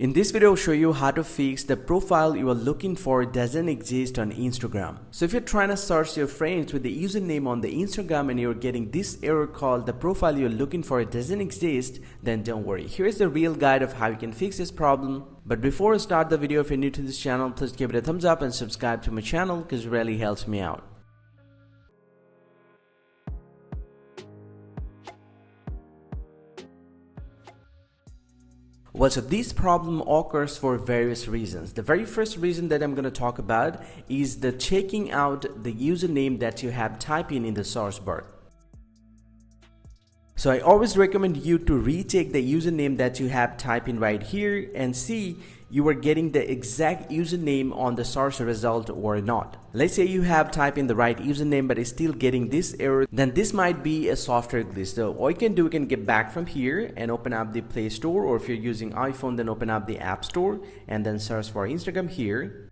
In this video, I'll show you how to fix the profile you are looking for doesn't exist on Instagram. So if you're trying to search your friends with the username on the Instagram and you're getting this error called the profile you're looking for doesn't exist, then don't worry. Here's the real guide of how you can fix this problem. But before I start the video, if you're new to this channel, please give it a thumbs up and subscribe to my channel because it really helps me out. Well, so this problem occurs for various reasons. The very first reason that I'm going to talk about is the checking out the username that you have typed in the source bar. So I always recommend you to retake the username that you have typed in right here and see you are getting the exact username on the source result or not. Let's say you have typed in the right username but is still getting this error, then this might be a software glitch. So all you can do, you can get back from here and open up the Play Store, or if you're using iPhone, then open up the App Store and then search for Instagram here.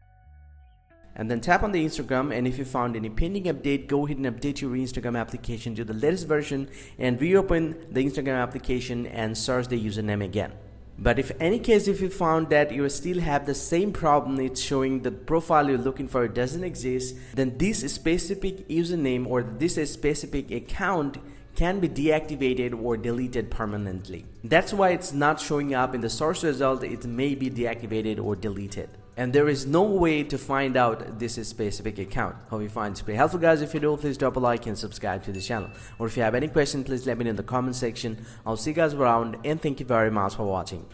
And then tap on the Instagram, and if you found any pending update, go ahead and update your Instagram application to the latest version and reopen the Instagram application and search the username again. But if any case, if you found that you still have the same problem, it's showing the profile you're looking for doesn't exist, then this specific username or this specific account can be deactivated or deleted permanently. That's why it's not showing up in the source result. It may be deactivated or deleted. And there is no way to find out this specific account. Hope you find this pretty helpful, guys. If you do, please drop a like and subscribe to the channel. Or if you have any questions, please let me know in the comment section. I'll see you guys around, and thank you very much for watching.